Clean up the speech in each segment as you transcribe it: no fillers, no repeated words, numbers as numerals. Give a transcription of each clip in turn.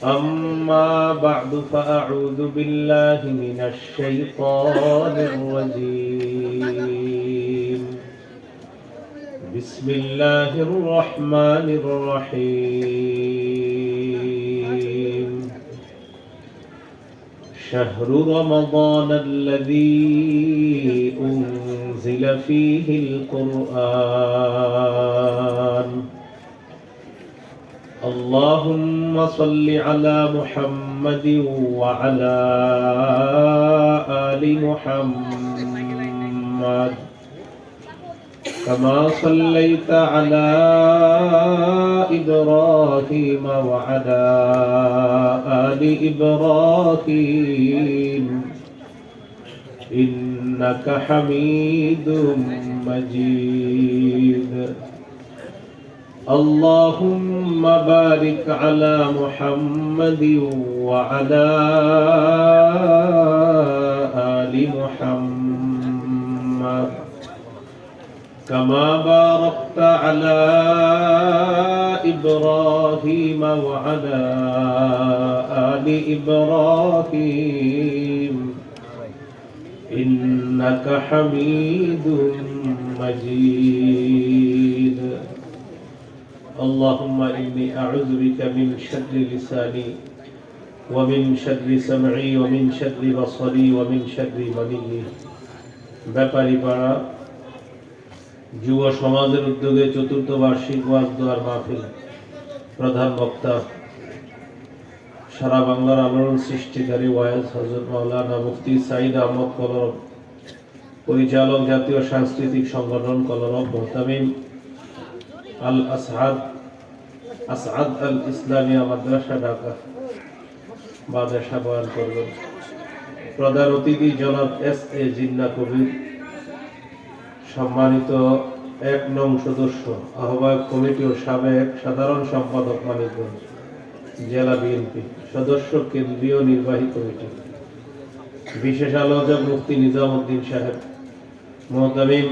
أما بعد فأعوذ بالله من الشيطان الرجيم. بسم الله الرحمن الرحيم. شهر رمضان الذي أنزل فيه القرآن. اللهم صل على محمد وعلى آل محمد كما صليت على إبراهيم وعلى آل إبراهيم إنك حميد مجيد. اللهم بارك على محمد وعلى آل محمد كما باركت على إبراهيم وعلى آل إبراهيم إنك حميد مجيد. اللهم إني أعوذ بك من شر لساني ومن شر سمعي ومن شر بصري ومن شر مني। ব্যাপারীপাড়া যুব সমাজের উদ্যোগে চতুর্থ বার্ষিক ওয়াজ দোয়ার মাহফিল, প্রধান বক্তা সারা বাংলার আলোড়ন সৃষ্টিকারী ওয়াইজ হযরত মাওলানা মুফতি সাঈদ আহমদ কলরব, পরিচালক জাতীয় সাংস্কৃতিক সংগঠন কলরব মোহতামিম আল আসাদ আল ইসলামিয়া মাদ্রাসা ঢাকা বাদশা বয়ান করবেন। প্রধান অতিথি জনাব এস.এ. জিন্নাহ কবির, সম্মানিত ১ নং সদস্য, আহ্বায়ক কমিটি ও সাবেক সাধারণ সম্পাদক মানিকগঞ্জ জেলা বিএনপি সদস্য, কেন্দ্রীয় নির্বাহী কমিটি, বিশেষ আলোচক মুফতি নিজামউদ্দিন সাহেব, মোহতামিম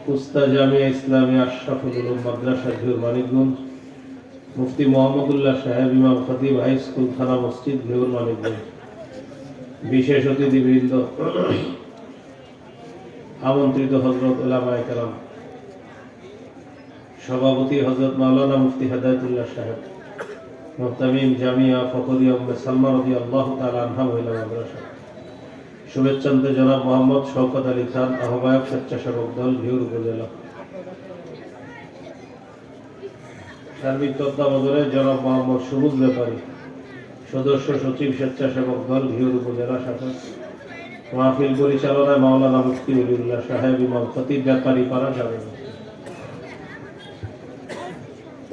কুস্তা জামিয়া ইসলামিয়া আশরাফুল উলুম মাদ্রাসা ঘিওর মানিকগঞ্জ, মুফতি মোহাম্মদুল্লাহ সাহেব, ইমাম খতিব হাই স্কুল থানা মসজিদ ঘিওর মানিকগঞ্জ, বিশেষ অতিথিবৃন্দ, আমন্ত্রিত হযরত উলামায়ে কেরাম, সভাপতি হযরত মাওলানা মুফতি হেদায়েতুল্লাহ সাহেব, মুহতামিম জামিয়া ফখরিয়া উম্মে সালমা রাদিয়াল্লাহু তাআলা আনহা মহিলা মাদ্রাসা, শুভেচ্ছান্তে জনাব মোহাম্মদ শওকত আলী খান, আহ্বায়ক স্বেচ্ছাসেবক দল ঘিওর উপজেলা, সার্বিক তত্ত্বাবধানে জনাব মোহাম্মদ সবুজ ব্যাপারী, সদস্য সচিব স্বেচ্ছাসেবক দল ঘিওর উপজেলা শাখা, মাহফিল পরিচালনায় মাওলানা মুফতি ওলিউল্লাহ সাহেব, ইমাম খতিব ব্যাপারীপাড়া জামে।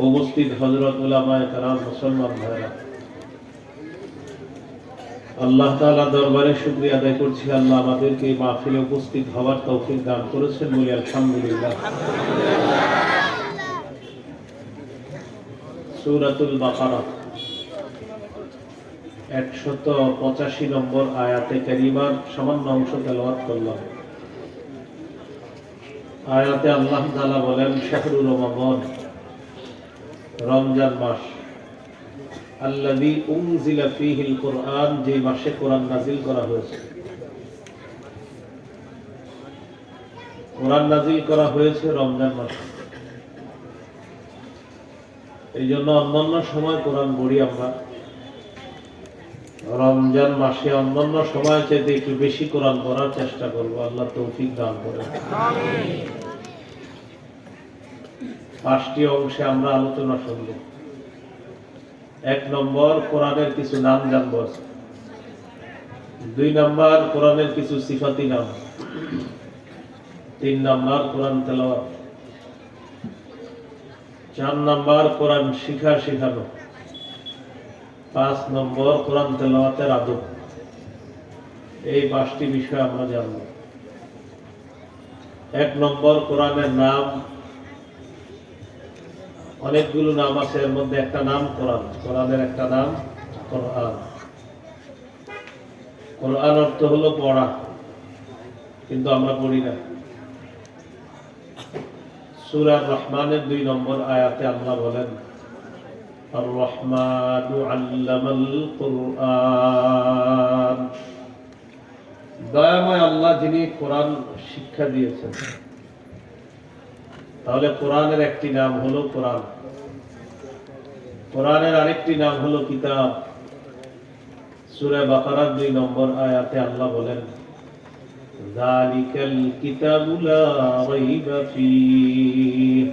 উপস্থিত হযরত উলামায়ে কেরাম, মুসলমান ভাইরা, আল্লাহ তাআলা দরবারে শুকরিয়া আদায় করছি, আল্লাহ আমাদেরকে এই মাহফিলে উপস্থিত হওয়ার তৌফিক দান করেছেন, বলি আলহামদুলিল্লাহ। সূরাতুল বাকারা ১৮৫ নম্বর আয়াতে কারিমার সামান্য অংশ তেলাওয়াত করলাম। আয়াতে আল্লাহ তাআলা বলেন, শাহরু রমাদান, রমজান মাস, আল্লাযী উনজিলা ফীহিল কুরআন, যে মাসে কোরআন নাযিল করা হয়েছে। কোরআন নাযিল করা হয়েছে রমজান মাসে। এই জন্য অন্যান্য সময় কোরআন পড়ি আমরা, রমজান মাসে অন্যান্য সময় চাইতে একটু বেশি কোরআন পড়ার চেষ্টা করব, আল্লাহ তৌফিক দান করেন। আমিন। 5টি অংশে আমরা আলোচনা শুনব। 1 নম্বর, কোরআনের কিছু নাম জানব। 2 নম্বর, কোরআনের কিছু সিফাতি নাম। 3 নম্বর, কোরআন তেলাওয়াত। 4 নম্বর, কোরআন শেখানো। 5 নম্বর, কোরআন তেলাওয়াতের আদব। এই 5টি বিষয় আমরা জানব। 1 নম্বর, কোরআনের নাম। অনেকগুলো নাম আছে, এর মধ্যে একটা নাম কোরআন। কোরআনের একটা নাম কোরআন। কোরআন অর্থ হলো পড়া, কিন্তু আমরা পড়ি না। সূরা রহমানের 2 নম্বর আয়াতে আল্লাহ বলেন, الرحمن علم القرآن দয়াময় আল্লাহ যিনি কোরআন শিক্ষা দিয়েছেন। তাহলে কোরআনের একটি নাম হলো কোরআন, কোরআনের আরেকটি নাম হলো কিতাব। সূরা বাকারার 2 নম্বর আয়াতে আল্লাহ বলেন, যালিকাল কিতাবু লা রাইবা ফীহ,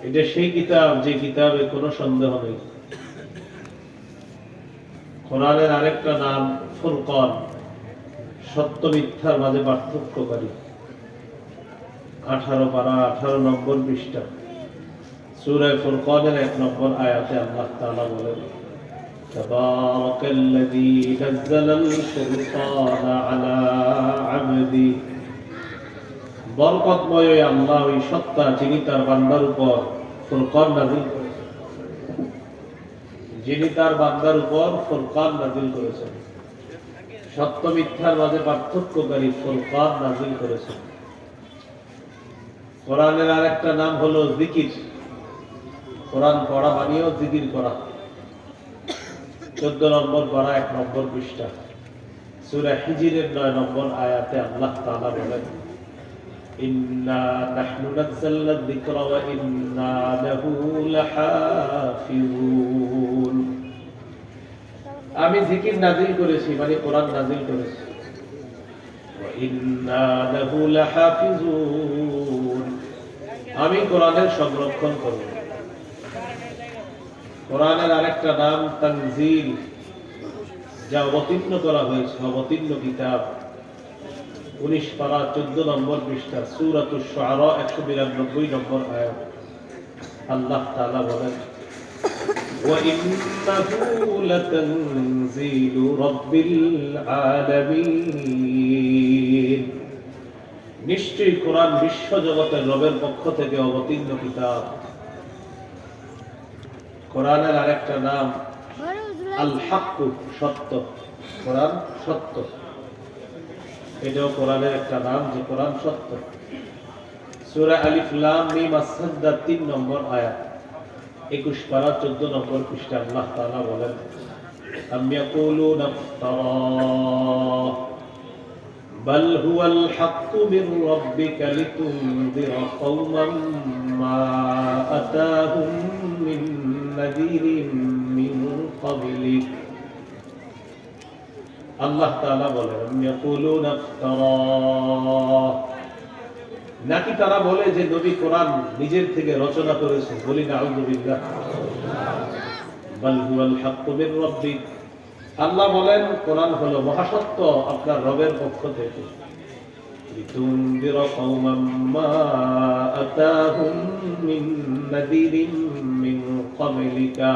এটা সেই কিতাব যে কিতাবে কোনো সন্দেহ নেই। কোরআনের আরেকটা নাম ফুরকান, সত্য মিথ্যার মাঝে পার্থক্যকারী। 18 পারা 18 নম্বর পৃষ্ঠা সূরা ফুরকানের 1 নম্বর আয়াতে আল্লাহ তাআলা বলেন, তাবারাকাল্লাযী নাযালাল ফুরকানা আলা আবদি, বরকতময় আল্লাহ ওই সত্তা যিনি তার বান্দার উপর ফুরকান নাযিল করেছেন, যিনি তার বান্দার উপর ফুরকান নাযিল করেছেন, সত্য মিথ্যার মাঝে পার্থক্যকারী ফুরকান নাযিল করেছেন। কোরআনের আরেকটা নাম হলো জিকির। কোরআন পড়া মানেও জিকির করা। 14 নম্বর পারা 1 নম্বর পৃষ্ঠা সূরা হিজরের 9 নম্বর আয়াতে আল্লাহ তাআলা বলেন, ইন্না নাহনু নাযালনা যিকরা ওয়া ইন্না লাহু লাহাফিজুন, আমি জিকির নাযিল করেছি মানে কোরআন নাযিল করেছি। ওয়া ইন্না লাহু লাহাফিজুন, আমি কোরআনের সংরক্ষণ করব। কোরআনের আরেকটা নাম তানজিল, যা অবতীর্ণ করা হয়েছে, অবতীর্ণ কিতাব। 19 পারা 14 নম্বর পৃষ্ঠা সূরাতুশ শুআরা 192 নম্বর আয়াত আল্লাহ তাআলা বলেন, ওয়া ইন্নাহু লাতানজিলু রাব্বিল আলামিন, নিশ্চয়ই কোরআন বিশ্ব জগতের রবের পক্ষ থেকে অবতীর্ণ কিতাব। কোরআনের আরেকটা নাম আল হক, সত্য। কোরআন সত্য, এটাও কোরআনের একটা নাম যে কোরআন সত্য। সূরা আলিফ লাম মিম আস-সাজদা 3 নম্বর আয়াত 21 পারা 14 নম্বর পৃষ্ঠা আল্লাহ তাআলা বলেন, আম ইয়াকুলুনা ইফতারা বাল হুয়াল হাক্কু মির রাব্বিকা লিতুনযিরা কওমান মা আতাহুম মিন নাযীরিন মিন ক্বাবলিক। আল্লাহ তাআলা বলেন, ইয়াকুলুনা ইফতারা, নাকি তারা বলে যে নবী কোরআন নিজের থেকে রচনা করেছে। বলি নাউযু বিল্লাহ। বাল হুয়াল হাক্কু মির রাব্বিক, আল্লাহ বলেন কোরআন হলো মহাসত্য আপনার রবের পক্ষ থেকে। লিতুনযিরা কওমান মা আতাহুম মিন নাযীরিন মিন ক্বাবলিকা,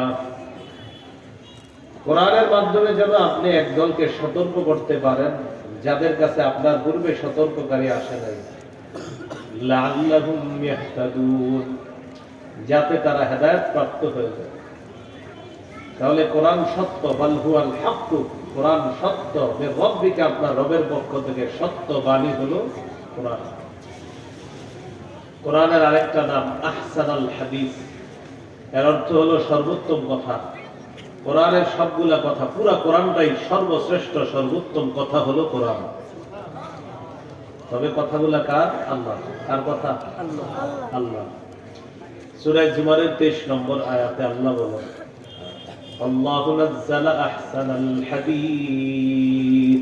কোরআনের মাধ্যমে যেন আপনি একদলকে সতর্ক করতে পারেন যাদের কাছে আপনার পূর্বে সতর্ককারী আসে নাই। লাআল্লাহুম ইয়াহতাদুন, যাতে তারা হেদায়েত প্রাপ্ত হয়ে যায়। তাহলে কোরআন সত্য, বাল হুয়াল হক, কোরআন সত্য, মির রাব্বিকা, আপনার রবের পক্ষ থেকে সত্য বাণী হলো কোরআন। কোরআনের আরেকটা নাম আহসানুল হাদিস, এর অর্থ হলো সর্বোত্তম কথা। কোরআনের সবগুলা কথা, পুরা কোরআনটাই সর্বশ্রেষ্ঠ সর্বোত্তম কথা হলো কোরআন। তবে কথাগুলা কার? আল্লাহ। কার কথা? আল্লাহ। আল্লাহ। সূরা জুমারের 23 নম্বর আয়াতে আল্লাহ বলেন, আল্লাহু নাযালা আহসানাল হাদিস,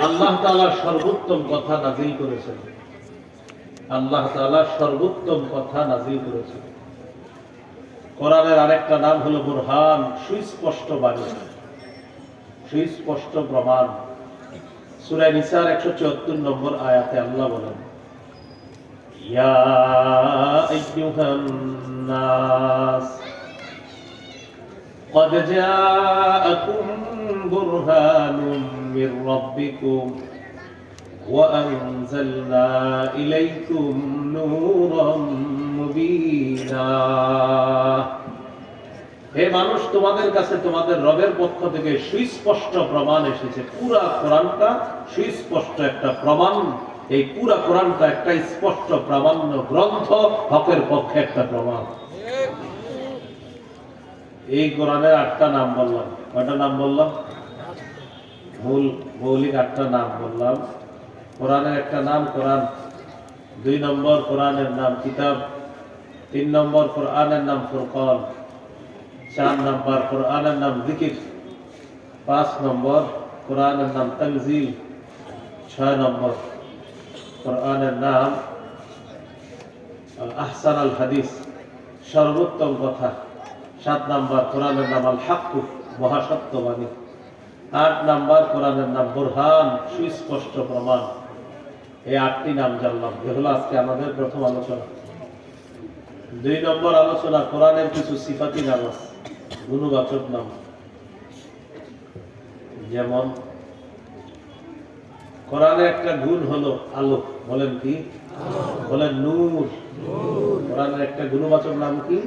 আল্লাহ তাআলা সর্বোত্তম কথা নাযিল করেছেন। আল্লাহ তাআলা সর্বোত্তম কথা নাযিল করেছেন। কোরআনের আরেকটা নাম হলো বুরহান, সুস্পষ্ট বাণী, সুস্পষ্ট প্রমাণ। সূরা নিসার 174 নম্বর আয়াতে আল্লাহ বলেন, ইয়া আইয়ুহান নাস قد جاءكم برهان من ربكم وأنزلنا إليكم نورا مبينا। হে মানুষ, তোমাদের কাছে তোমাদের রবের পক্ষ থেকে সুস্পষ্ট প্রমাণ এসেছে। পুরা কোরআনটা সুস্পষ্ট একটা প্রমাণ এই পুরা কোরআনটা একটা স্পষ্ট প্রামাণ্য গ্রন্থ, হকের পক্ষে একটা প্রমাণ। এই কোরআনের 8টা নাম বললাম। কয়টা নাম বললাম? মৌলিক 8টা নাম বললাম। কোরআনের একটা নাম কোরআন, 2 নম্বর কোরআনের নাম কিতাব, 3 নম্বর কোরআনের নাম ফুরকান, 4 নম্বর কোরআনের নাম জিকির, 5 নম্বর কোরআনের নাম তানজিল, 6 নম্বর কোরআনের নাম আহসান আল হাদিস, সর্বোত্তম কথা, 7 নম্বর কোরআনের নাম আল হাক্কু, মহাসত্যবাণী, 8 নম্বর কোরআনের নাম বুরহান, সুস্পষ্ট প্রমাণ। এই 8টি নাম জানলাম। এগুলো আজকে আমাদের প্রথম আলোচনা। 2 নম্বর আলোচনা, কোরআনের কিছু সিফাতি নাম আছে, গুণবাচক নাম। যেমন কোরআনের একটা গুণ হলো আলো। বলেন কি? বলেন নূর। কোরআনের একটা গুণবাচক নাম কি?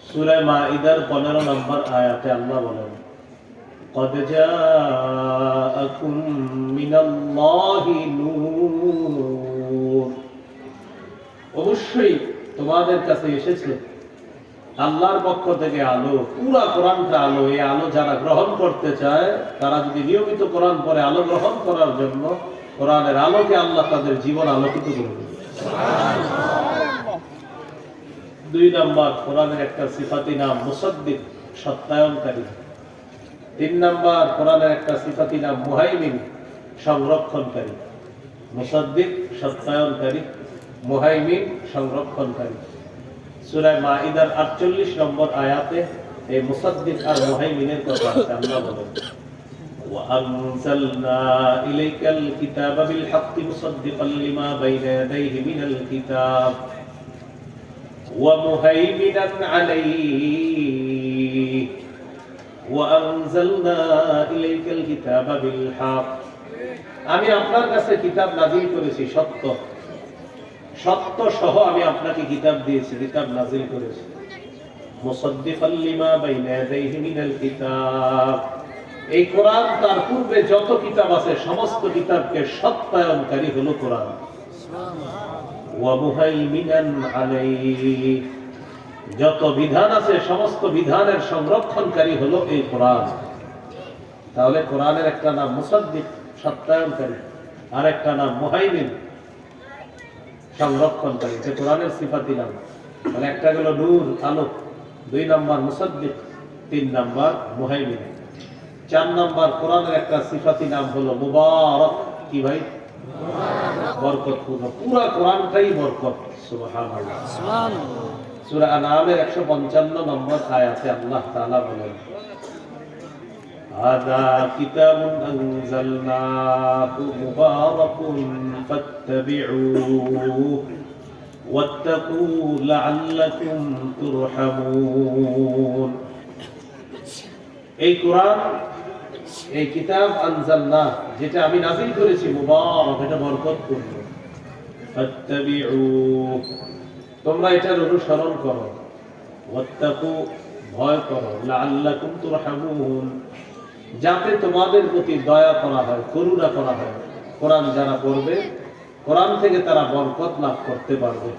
সূরা মাঈদার 15 নম্বর আয়াতে আল্লাহ বলেন, قد جاءكم من الله نور, অবশ্যই তোমাদের কাছে এসেছে আল্লাহর পক্ষ থেকে আলো। পুরা কোরআনটা আলো। এই আলো যারা গ্রহণ করতে চায়, তারা যদি নিয়মিত কোরআন পড়ে আলো গ্রহণ করার জন্য, কোরআনের আলোকে আল্লাহ তাদের জীবন আলোকিত করে দেবে। 2 নম্বর কোরআনের একটা সিফাতি নাম মুসাদ্দিক, সত্যায়নকারী। 3 নম্বর কোরআনের একটা সিফাতি নাম মুহাইমিন, সংরক্ষণকারী। মুসাদ্দিক, সত্যায়নকারী, মুহাইমিন, সংরক্ষণকারী। সূরা মাঈদার 48 নম্বর আয়াতে এই মুসাদ্দিক আর মুহাইমিনের কথা আছে। আল্লাহ বলেন, وأنزلنا إليك الكتاب بالحق مصدقا لما بين يديه من الكتاب ومهيمنا عليه وأنزلنا إليك الكتاب بالحق, আমি আপনার কাছে কিতাব নাযিল করেছি সত্য, সত্য সহ আমি আপনাকে কিতাব দিয়েছি, কিতাব নাযিল করেছি। মুসাদ্দিকাল লিমা বাইনা ইয়াদাইহি মিনাল কিতাব, এই কোরআন তার পূর্বে যত কিতাব আছে সমস্ত কিতাবকে সত্যায়নকারী হলো কোরআন। ওয়া মুহাইমিনান আলাইহি, যত বিধান আছে সমস্ত বিধানের সংরক্ষণকারী হলো এই কোরআন। তাহলে কোরআনের একটা নাম মুসাদ্দিক, সত্যায়নকারী, আর একটা নাম মুহাইমিন, সংরক্ষণকারী। যে কোরআনের সিফাতি নাম। মানে একটা হলো নূর, আলো, 2 নম্বর মুসাদ্দিক, 3 নম্বর মুহাইমিন। 4 নম্বর কোরআনের একটা সিফাতি নাম হলো মুবারক। কি ভাই? বরকতপূর্ণ। পুরা কোরআনটাই বরকত। সুবহানাল্লাহ, সুবহানাল্লাহ। সূরা আনআমের 155 নম্বর আয়াতে আল্লাহ তাআলা বলেন, হাযা কিতাবুন আনজালনাহু মুবারাকুন ফাত্তাবিউহু ওয়াত্তাকু লাআল্লাকুম তুরহামুন। এই কোরআন, এই কিতাব আনজালনা, যেটা আমি নাযিল করেছি, মুবারক, এটা বরকতপূর্ণ। ফাত্তাবিউহু, তোমরা এটার অনুসরণ করো। ওয়াত্তাকু, ভয় করো। লাআল্লাকুম তুরহামুন, যাতে তোমাদের প্রতি দয়া করা হয়, করুণা করা হয়। কোরআন যারা পড়বে, কোরআন থেকে তারা বরকত লাভ করতে পারবে।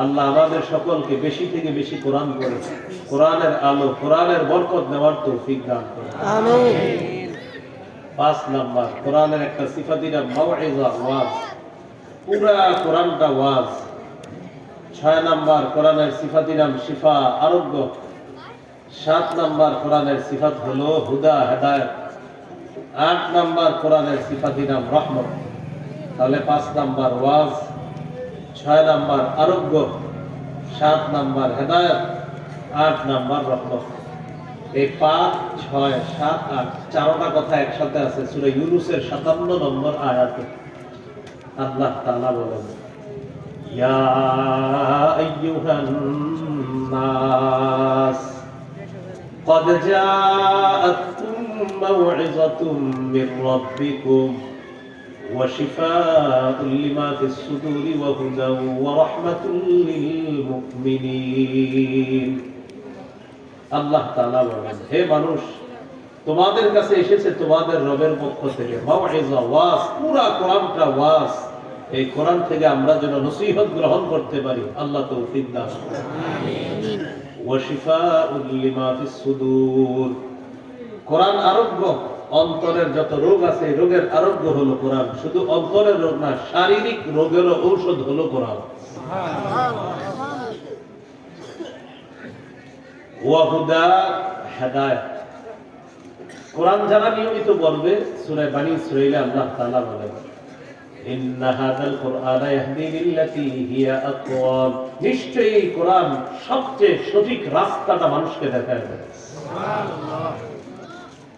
আল্লাহ আমাদের সকলকে বেশি থেকে বেশি কোরআন পড়ে কোরআনের আলো, কোরআনের বরকত নেওয়ার তৌফিক দান করুন, আমিন। 5 নাম্বার কোরআনের একটা সিফাতি নাম মাউইযা, ওয়াজ। পুরা কোরআনটা ওয়াজ। 6 নাম্বার কোরআনের সিফাতি নাম শিফা, আরোগ্য। 7 নাম্বার কোরআনের সিফাত হলো হুদা, হেদায়েত। 8 নাম্বার কোরআনের সিফাতি নাম রহমত। তাহলে 5 নাম্বার ওয়াজ, 6 নাম্বার আরোগ্য, 7 নাম্বার হেদায়েত, 8 নাম্বার রহমত। এই 5, 6, 7, 8 চারটা কথা একসাথে আছে সূরা ইউনূসের 57 নম্বর আয়াতে। আল্লাহ তাআলা বলেন, ইয়া আইয়ুহান নাস قد جاءتكم موعظة من ربكم وشفاء لما في الصدور وهدى ورحمة للمؤمنين। আল্লাহ তাআলা বলেন, হে মানুষ, তোমাদের কাছে এসেছে তোমাদের রবের পক্ষ থেকে মাউইজা ওয়াজ, পুরা কোরআনটা ওয়াজ। এই কোরআন থেকে আমরা যেন নসিহত গ্রহণ করতে পারি, আল্লাহ তৌফিক দান করুন। আমিন। ওয়া শিফাউল লিমা ফিস সুদূর, কোরআন আরোগ্য, অন্তরের যত রোগ আছে রোগের আরোগ্য হলো কোরআন। শুধু অন্তরের রোগ না, শারীরিক রোগেরও ঔষধ হলো কোরআন। ওয়া হুদা, হেদায়েত। কোরআন যারা নিয়মিত পড়বে, সূরা বনী ইসরাঈলে আল্লাহ তাআলা বলেন ইন্না হাযাল কুরআনা ইয়াহদি লিল্লাতী হিয়া আকওয়াম, নিশ্চয়ই এই কোরআন সবচেয়ে সঠিক রাস্তাটা মানুষকে দেখায় দেবে। সুবহানাল্লাহ।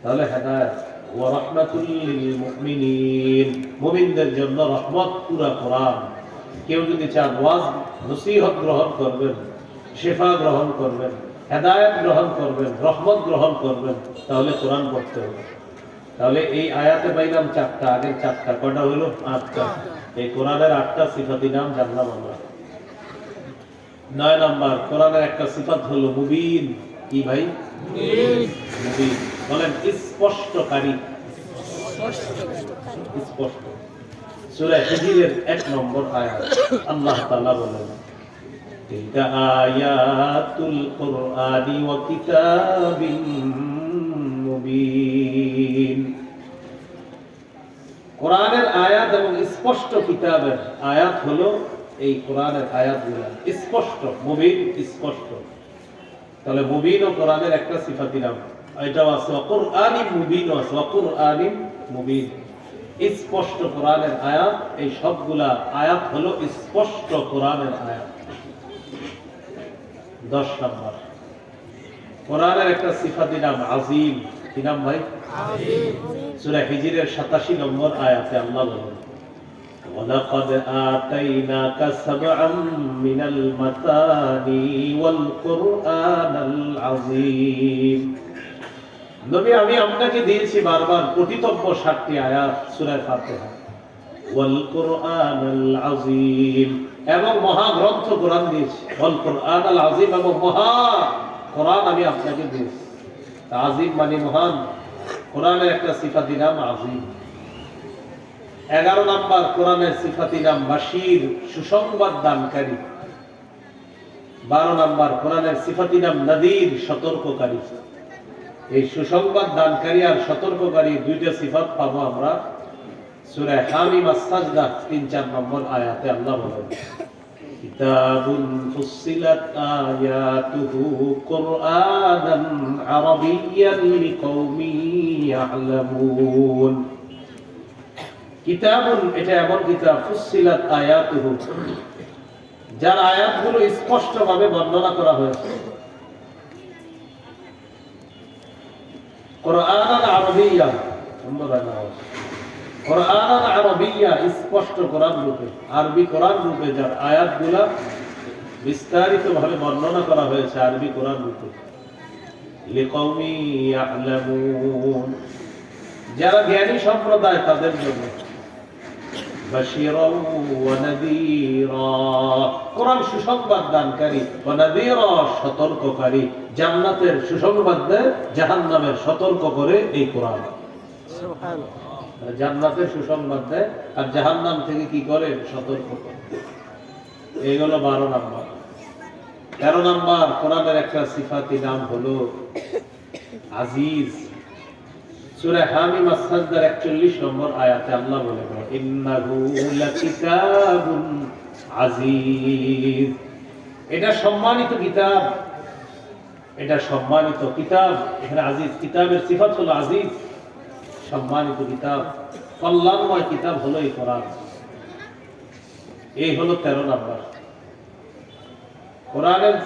তাহলে হেদায়েত। ওয়া রাহমাতুল লিল মুমিনিন, মুমিনদের জন্য রহমত পুরা কোরআন। কেউ যদি চান ওয়াজ নসিহত গ্রহণ করবেন, শিফা গ্রহণ করবেন, হেদায়েত গ্রহণ করবেন, রহমত গ্রহণ করবেন, তাহলে কোরআন পড়তে হবে। তাহলে এই আয়াতে পাইলাম চারটা, আগের চারটা, কয়টা হলো? আটটা। এই কোরআনের আটটা সিফাতি নাম জানলাম আমরা। 9 নাম্বার, কোরআনের একটা সিফাত হলো মুবিন। কি ভাই? মুবিন। বলেন স্পষ্টকারী। স্পষ্ট। সূরা হিজরের 1 নম্বর আয়াত আল্লাহ তাআলা বলেন তিলকা আয়াতুল কুরআনি ওয়া কিতাবিন মুবিন। কোরআনের আয়াত এবং স্পষ্ট কিতাবের আয়াত হলো এই কোরআনের আয়াতগুলো স্পষ্ট, মুবিন, স্পষ্ট। তাহলে মুবিন ও কোরআনের একটা সিফাতি নাম, এটাও আছে কুরআনি মুবিন, আছে কুরআনি মুবিন, স্পষ্ট কোরআনের আয়াত। এই সবগুলা আয়াত হলো স্পষ্ট কোরআনের আয়াত। 10 নাম্বার, কোরআনের একটা সিফাতি নাম আজিম। কি নাম ভাই? আজিম। সূরা হিজরের 87 নম্বর আয়াতে আল্লাহ বলেন ওয়ালাকাদ আতাইনাকা সাবআম মিনাল মাতানি ওয়াল কুরআনাল আযীম। নবী, আমি আপনাকে দিয়েছি বারবার পঠিতব্য 7টি আয়াত সূরা ফাতিহা, ওয়াল কুরআনাল আযীম, এবং মহা গ্রন্থ কোরআন দিয়েছি। ওয়াল কুরআনাল আযীম, এবং মহা কোরআন আমি আপনাকে দিয়েছি। আযীম মানে মহান। কোরআনের একটা সিফাতি নাম আযীম। 11 নাম্বার, কোরআনের সিফাতি নাম বাশীর, সুসংবাদ দানকারী। 12 নাম্বার, কোরআনের সিফাতি নাম নাযীর, সতর্ককারী। এই সুসংবাদ দানকারী আর সতর্ককারী দুইটা সিফাত পাবো আমরা সূরা হামিম আস-সাজদা 3-4 নম্বর আয়াতে আল্লাহ বলেন কিতাবুন ফুসসিলাত আয়াতুহু কুরআনান আরাবিয়্যান লিকাওমিন ইয়ালামুন। কিতাবুন, এটা এমন কিতাব, ফুসসিলাত আয়াতুহু, যার আয়াতগুলো স্পষ্টভাবে বর্ণনা করা হয়েছে। কুরআনান আরাবিয়্যা, কুরআনান আরাবিয়্যা, স্পষ্ট কোরআন রূপে, আরবি কোরআন রূপে, যার আয়াতগুলো বিস্তারিতভাবে বর্ণনা করা হয়েছে আরবি কোরআন রূপে। লিকাওমি ইয়ালামুন, যারা জ্ঞানী সম্প্রদায় তাদের জন্য। বাশীরাও ওয়া নাযীরা, কোরআন সুসংবাদ দানকারী, ওয়া নাযীরা, সতর্ককারী। জান্নাতের সুসংবাদ দেয়, জাহান্নামের সতর্ক করে এই কোরআন। সুবহানাল্লাহ। জান্নাতের সুসংবাদ দেয় আর জাহান্নাম থেকে কি করে? সতর্ক করে। এইগুলো 12 নাম্বার। 13 নাম্বার, কোরআনের একটা সিফাতি নাম হলো আজিজ। সূরা হামিম আস-সাজদার 41 নম্বর আয়াতে আল্লাহ বলেন ইন্নাহু লাকিতাবুন আজিজ। এটা সম্মানিত কিতাব, এটা সম্মানিত কিতাব। এখানে আজিজ, কিতাবের সিফাত হলো আজিজ, সম্মানিত কিতাব, কল্যাণময় কিতাব হলো এই কোরআন। এই হলো 13 নাম্বার। কোরআনের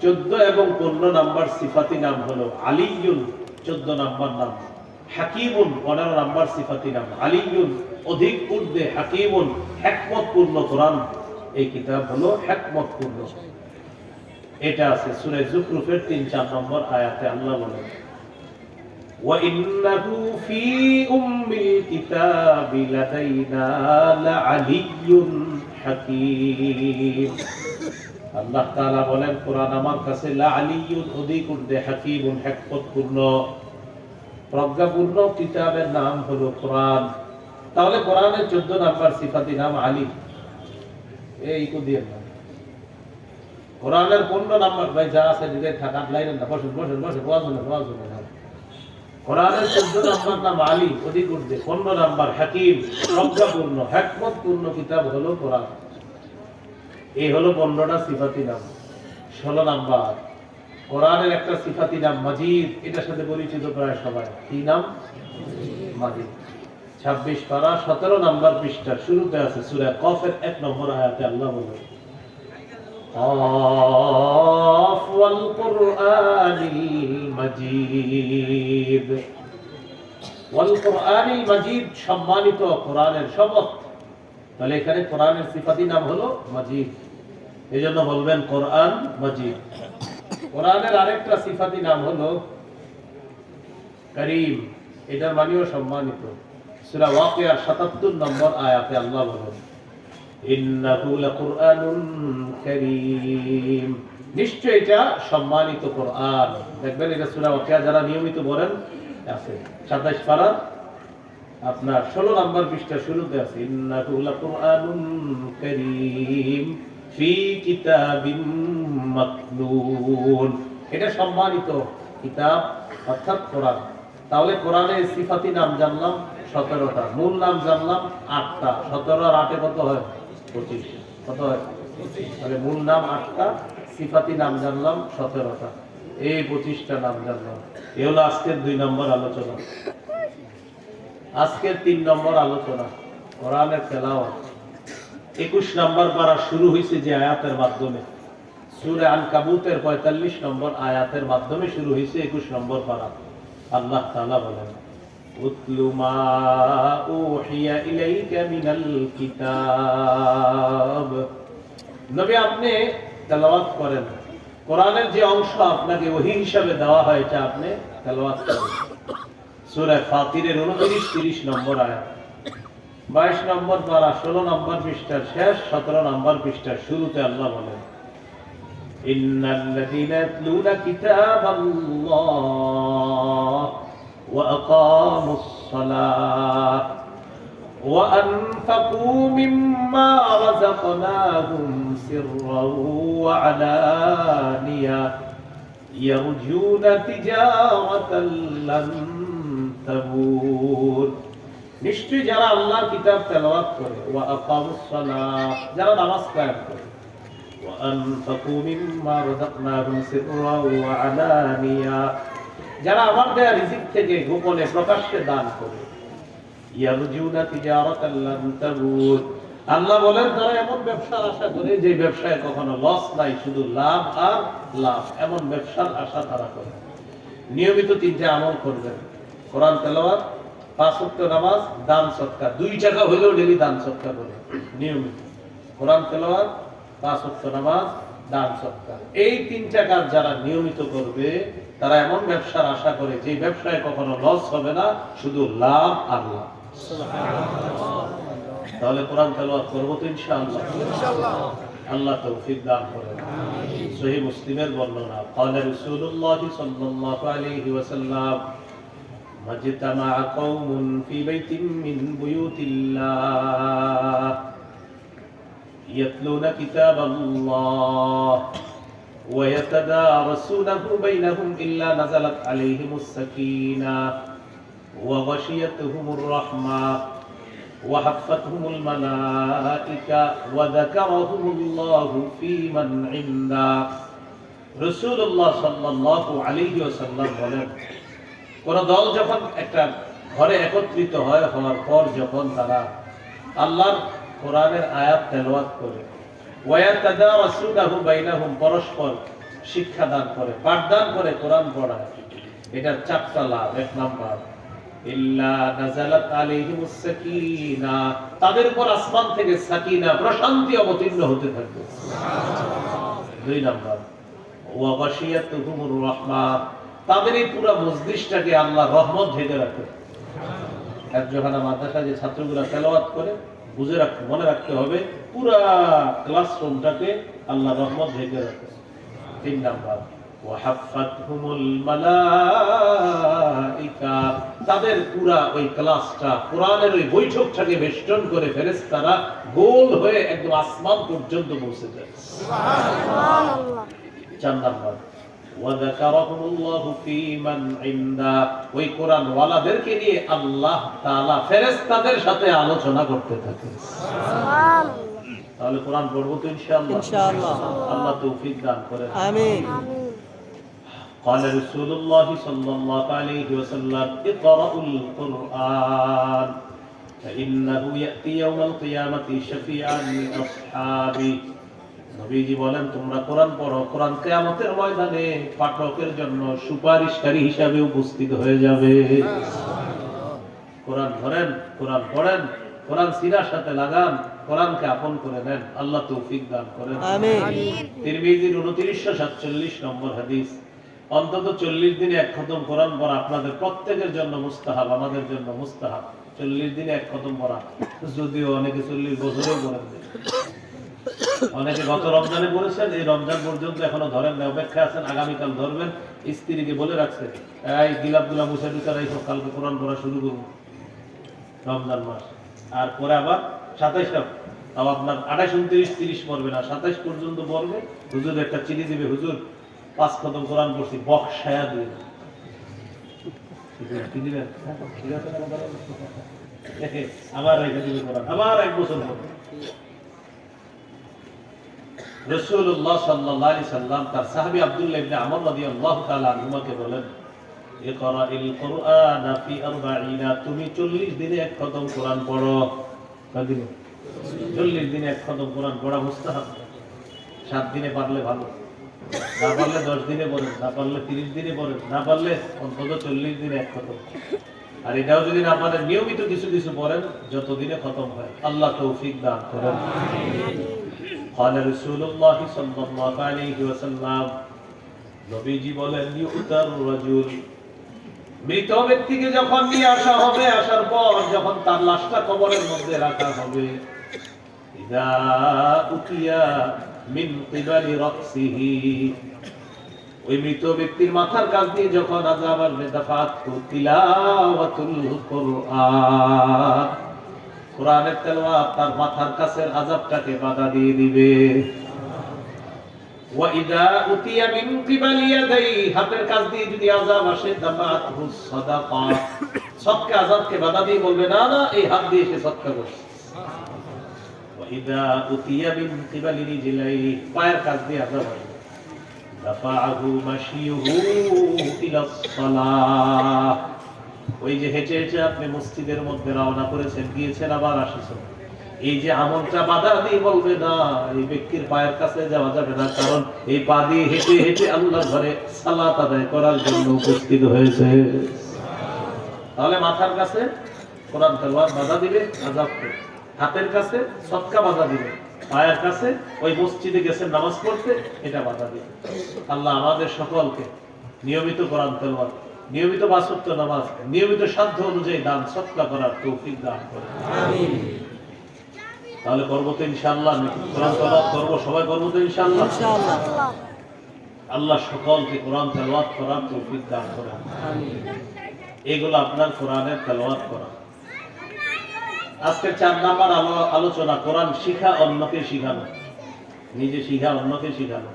14 এবং 15 নাম্বার সিফাতি নাম হলো আলিয়ুন, 14 নাম্বার নাম। হাকিমুন, 15 নাম্বার সিফাতি নাম। আলিয়ুন, অধিক ঊর্ধ্বে, হাকিমুন, হিকমতপূর্ণ কোরআন। এই কিতাব হলো হিকমতপূর্ণ। এটা আছে সূরা যুখরুফের 3-4 নম্বর আয়াতে আল্লাহ বলেন ওয়া ইন্নাহু ফি উম্মিল কিতাবি লাদাইনা লাআলিয়্যুন হাকীম। আল্লাহ তাআলা বলেন কোরআন আমার কাছে লাআলিয়্যুন, অধিক ঊর্ধ্বে, হাকীমুন, হিকমতপূর্ণ। প্রজ্ঞাপূর্ণ কিতাবের নাম হলো কোরআন। তাহলে কোরআনের 14 নাম্বার সিফাতি নাম আলী। এই কো দিয়ে না কোরআনের 15 নাম্বার ভাই যা আছে দিকে থাকা লাইনে না, বসে বসে বসে ওয়াজ না। কোরআনের 14 নাম্বার নাম আলী, অধিক ঊর্ধ্বে। 15 নাম্বার হাকিম, প্রজ্ঞাপূর্ণ হিকমতপূর্ণ কিতাব হলো কোরআন। এই হলো 15টা সিফাতি নাম। 16 নাম্বার কোরআনের একটা সিফাতি নাম মাজিদ, এটার সাথে পরিচিত প্রায় সবাই। কি নাম? মাজিদ। 26 পারা 17 নাম্বার পৃষ্ঠার শুরুতে আছে সূরা কফের 1 নম্বর আয়াতে আল্লাহ বলেন, قاف والقرآن المجيد। والقرآن المجيد সম্মানিত কোরআনের শপথ। তাহলে এখানে কোরআনের সিফাতি নাম হলো মাজিদ, এজন্য বলবেন কোরআন মাজিদ। কোরআনের আরেকটা সিফাতি নাম হলো করিম, এটার মানেও সম্মানিত। সূরা ওয়াকিয়ার 77 নম্বর আয়াতে আল্লাহ বলেন, ইন্নাহু লাকুরআনুন কারীম, নিশ্চয় এটা সম্মানিত কোরআন। দেখবেন এটা সূরা ওয়াকিয়া যারা নিয়মিত পড়েন আছে 27 পারা আপনার 16 নম্বর পৃষ্ঠা শুরুতে আছে, ইন্নাহু লাকুরআনুন কারীম ফি কিতাবিম মাকনুন, এটা সম্মানিত কিতাব অর্থাৎ কোরআন। তাহলে কোরআনের সিফাতি নাম জানলাম 17টা, মূল নাম জানলাম 8টা। 17 আর 8 কত হয়? 25। কত হয়? 25। তাহলে মূল নাম 8টা, সিফাতি নাম জানলাম 17টা, এই 25টা নাম জানলাম। এই হলো আজকের 2 নম্বর আলোচনা। আজকের 3 নম্বর আলোচনা কোরআনের তেলাওয়াত। 21 নম্বর পারা শুরু হয়েছে যে আয়াতের মাধ্যমে, সূরা আনকাবুতের 45 নম্বর আয়াতের মাধ্যমে শুরু হয়েছে 21 নম্বর পারা। আল্লাহ তাআলা বলেন, উতলু মা উহিয়া ইলাইকা মিনাল কিতাব, নবী আপনি তেলাওয়াত করেন কোরআনের যে অংশ আপনাকে ওহী হিসাবে দেওয়া হয়, এটা আপনি তেলাওয়াত করেন। সূরা ফাতিরের 29 30 নম্বর আয়াত, 22 নম্বর পারা 16 নম্বর পৃষ্ঠার শেষ 17 নম্বর পৃষ্ঠার শুরুতে আল্লাহ বলেন, ইন্নাল্লাযীনা ইয়াতলুনা কিতাবাল্লাহ ওয়া আকামুস সালাহ ওয়া আনফাকু মিম্মা রাযাকনাহুম সিররাও ওয়া আলানিয়া ইয়ারজুনা তিজারাতান লান তাবুর, নিশ্চয়ই যারা আল্লাহর কিতাব তেলাওয়াত করে, ওয়া আকামুস সালাহ, যারা নামাজ কায়েম করে, ওয়া আনফাকু মিম্মা রাযাকনাহুম সিররাও ওয়া আলানিয়া, যারা আমার দেয়া রিজিক থেকে গোপনে প্রকাশ্যে দান করে, ইয়ারজুনা তিজারাতান লান তাবুর, আল্লাহ বলেন তারা এমন ব্যবসার আশা করে যে ব্যবসায় কখনো লস নাই, শুধু লাভ আর লাভ, এমন ব্যবসার আশা তারা করে। নিয়মিত 3টা আমল করবেন, কোরআন তেলাওয়াত, 5 ওয়াক্ত নামাজ, দান সদকা। 2 টাকা হলেও ডেইলি দান সদকা করে নিয়মিত। কোরআন তেলাওয়াত, 5 ওয়াক্ত নামাজ, দান সদকা, এই 3টা কাজ যারা নিয়মিত করবে তারা এমন ব্যবসার আশা করে যে ব্যবসায় কখনো লস হবে না, শুধু লাভ আর লাভ। তাহলে কোরআন তেলাওয়াত করব তো ইনশাআল্লাহ। আল্লাহ তৌফিক দান করেন। সহিহ মুসলিমের বর্ণনা, قال رسول الله صلى الله عليه وسلم مجتمع قوم في بيت من بيوت الله يتلون كتاب الله ويتدارسونه بينهم إلا نزلت عليهم السكينة وغشيتهم الرحمة وحفتهم الملائكة وذكرهم الله في من عنده। রাসূলুল্লাহ সাল্লাল্লাহু আলাইহি ওয়াসাল্লাম বলেন, কোন দল যখন একটা ঘরে একত্রিত হয়, হওয়ার পর যখন তারা আল্লাহর কোরআনের আয়াত তেলাওয়াত করে, ওয়ায়াতাদারাসুনাহু বাইনাহুম, পরস্পর শিক্ষাদান করে, পাঠদান করে, কোরআন পড়ায়, এটার 4টা লাভ। 1 নাম্বার, ইল্লা নাযালাত আলাইহিমুস সাকিনা, তাদের উপর আসমান থেকে সাকিনা, প্রশান্তি অবতীর্ণ হতে থাকবে। সুবহানাল্লাহ। 2 নাম্বার, ওয়া গাশিয়াতুহুমুর রাহমা, তাদের এই পুরো মজলিসটাকে আল্লাহর রহমত ঢেকে রাখে। একজোখানা মাদ্রাসায় যে ছাত্রগুলো তেলাওয়াত করে, বুঝে রাখতে, মনে রাখতে হবে, পুরো ক্লাসরুমটাকে আল্লাহর রহমত ঢেকে রাখে। 3 নাম্বার, ওয়াহাফাতহুমুল মালাইকা, তাদের পুরা ওই ক্লাসটা, কোরআনের ওই বৈঠকটাকে বেষ্টন করে ফেরেশতারা গোল হয়ে একদম আসমান পর্যন্ত পৌঁছে যায়। সুবহানাল্লাহ। 4 নাম্বার, ওয়াযাকারাহুমুল্লাহু ফী মান ইনদা, ওই কোরআন ওয়ালাদেরকে নিয়ে আল্লাহ তাআলা ফেরেশতাদের সাথে আলোচনা করতে থাকে। সুবহানাল্লাহ। তাহলে কোরআন পড়ব তো ইনশাআল্লাহ। ইনশাআল্লাহ। আল্লাহ তৌফিক দান করেন। আমিন। قال رسول الله صلى الله عليه وسلم اقرأوا القرآن فإنه يأتي يوم القيامة شفيعا لأصحابه। নবীজি বলেন, তোমরা কোরআন পড়ো, কোরআন কিয়ামতের ময়দানে পাঠকের জন্য সুপারিশকারী হিসাবে উপস্থিত হয়ে যাবে। কোরআন ধরেন, কোরআন পড়েন, কোরআন সিরার সাথে লাগান, কোরআনকে আপন করে নেন। আল্লাহ তৌফিক দান করেন। আমিন। তিরমিজির 2947 নম্বর হাদিস, অন্তত 40 দিনে এক খতম কোরআন পড়া আপনাদের প্রত্যেকের জন্য মুস্তাহাব, আমাদের জন্য মুস্তাহাব। 40 দিনে এক খতম পড়া, যদিও অনেকে 40 বছরেও পড়েন, অনেকে গত রমজানে পড়েছেন, এই রমজান পর্যন্ত এখনো ধরেন না, অপেক্ষা আছেন, আগামীকাল ধরবেন। স্ত্রীকে বলে রাখছে, এই গিলাপগুলা মুছে টুচা রাখো, কালকে কোরআন পড়া শুরু করবো রমজান মাস। আর পরে আবার 27 তাও আপনার 28, 29, 30 পড়বে না, 27 পর্যন্ত পড়বে। হুজুর একটা চিঠি দিবে, হুজুর 5 খতম কোরআন পড়ছি, বক্সায়া দিয়ে আবার রেখে দিবে কোরআন, আবার 1 বছর পড়বে। রাসূলুল্লাহ সাল্লাল্লাহু আলাইহি সাল্লাম তার সাহাবী আব্দুল্লাহ ইবনে আমর রাদিয়াল্লাহু তাআলা আনহুমাকে বলেন, ইকরাইল কুরআন ফি 40, তুমি 40 দিনে এক খতম কোরআন পড়ো। কদিনে? 40 দিনে এক খতম কোরআন পড়া মুস্তাহাব। 7 দিনে পারলে ভালো, না পারলে 10 দিনে পড়েন, না পারলে 30 দিনে পড়েন, না পারলে অন্তত 40 দিনে এক খতম। আর এটাও যদি না পারেন, নিয়মিত কিছু কিছু পড়েন, যত দিনে খতম হয়। আল্লাহ তৌফিক দান করেন। قال رسول الله صلى الله عليه وسلم, নবীজি বলেন, ইউতার রাজুল, মৃত ব্যক্তিকে যখন নিয়ে আসা হবে, আসার পর যখন তার লাশটা কবরের মধ্যে রাখা হবে, ইদা উতিয়া মিন কিবালি রাসিহি, ওই মৃত ব্যক্তির মাথার কাছ দিয়ে যখন আযাব আসবে, দাফাতু তিলাওয়াতুল কুরআন, কোরআনের তেলাওয়াত তার মাথার কাছের আযাবটাকে বাধা দিয়ে দিবে। ওয়া ইযা উতিয়া মিন কিবালি ইয়াদাই, হাতের কাছ দিয়ে যদি আযাব আসে, দাফাতহু সাদাকা, সদকা আযাবকে বাধা দিয়ে বলবে, না না, এই হাত দিয়ে সে সদকা করছে। ওয়া ইযা উতিয়া মিন কিবালি রিজলাই, পায়ের কাছ দিয়ে আযাব আসে, দাফাআহু মাশিয়ুহু ইলাস সালাহ, ওই যে হেঁটে হেঁটে আপনি মসজিদের মধ্যে রওনা করেছেন, গিয়েছেন, আবার আসছেন, এই যে আমলটা বাধা দিয়ে বলবে, না, এই ব্যক্তির পায়ের কাছে যাওয়া যাবে না, কারণ এই পা দিয়ে হেঁটে হেঁটে আল্লাহর ঘরে সালাত আদায় করার জন্য উপস্থিত হয়েছে। তাহলে মাথার কাছে কোরআন তেলাওয়াত বাধা দিবে আযাবকে, হাতের কাছে সদকা বাধা দিবে, পায়ের কাছে ওই মসজিদে গেছেন নামাজ পড়তে, এটা বাধা দিবে। আল্লাহ আমাদের সকলকে নিয়মিত কোরআন তেলাওয়াত, নিয়মিত 5 ওয়াক্ত নামাজ, নিয়মিত সাধ্য অনুযায়ী দান সদকা করার তৌফিক দান করেন। আমিন। তাহলে করব তো ইনশাআল্লাহ, কোরআন তেলাওয়াত করব, সবাই করব তো ইনশাআল্লাহ। ইনশাআল্লাহ। আল্লাহ সকলকে কোরআন তেলাওয়াত করার তৌফিক দান করেন। আমিন। এগুলো আপনার কোরআনের তেলাওয়াত করা। আজকে 4 নাম্বার আলোচনা, কোরআন শিখা, অন্যকে শিখানো, নিজে শিখা, অন্যকে শিখানো।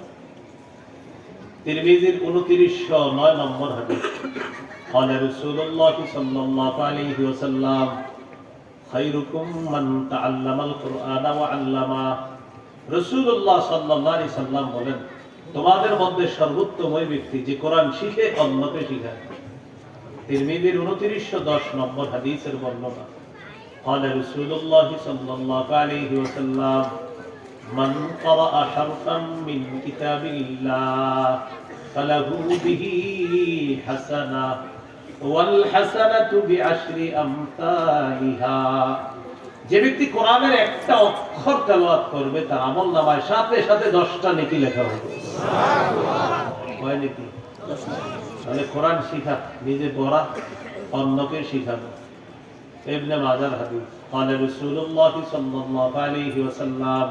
তিরমিজির 2909 নম্বর হাদিস, قال رسول الله صلى الله عليه وسلم, خيركم من تعلم القرآن وعلمه। রাসূলুল্লাহ সাল্লাল্লাহু আলাইহি সাল্লাম বলেন, তোমাদের মধ্যে সর্বোত্তম ওই ব্যক্তি যে কোরআন শিখে অন্যকে শিখায়। তিরমিজির 2910 নম্বর হাদিসের বর্ণনা, قال رسول الله صلى الله عليه وسلم, من قرأ حرفا من كتاب الله فله به حسنة والحسنة بعشر أمثالها। যে ব্যক্তি কোরআনের একটা অক্ষর তেলাওয়াত করবে, তার আমলনামায় সাথে সাথে 10টা নেকি লেখা হবে। সুবহানাল্লাহ। কয় নেকি? তাহলে কোরআন শিখা, নিজে পড়া, অন্যকে শিখানো। ইবনে মাজার হাদিস, قال رسول الله صلى الله عليه وسلم,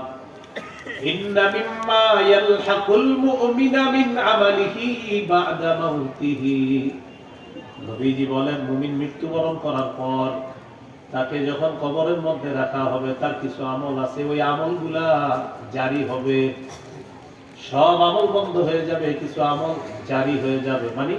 ইন্না মিম্মা ইয়ালহাকুল মুমিনা মিন আমালিহি বা'দা মাউতিহি। নবীজি বলেন, মুমিন মৃত্যুবরণ করার পর তাকে যখন কবরের মধ্যে রাখা হবে, তার কিছু আমল আছে, ওই আমলগুলা জারি হবে। সব আমল বন্ধ হয়ে যাবে, কিছু আমল জারি হয়ে যাবে। মানে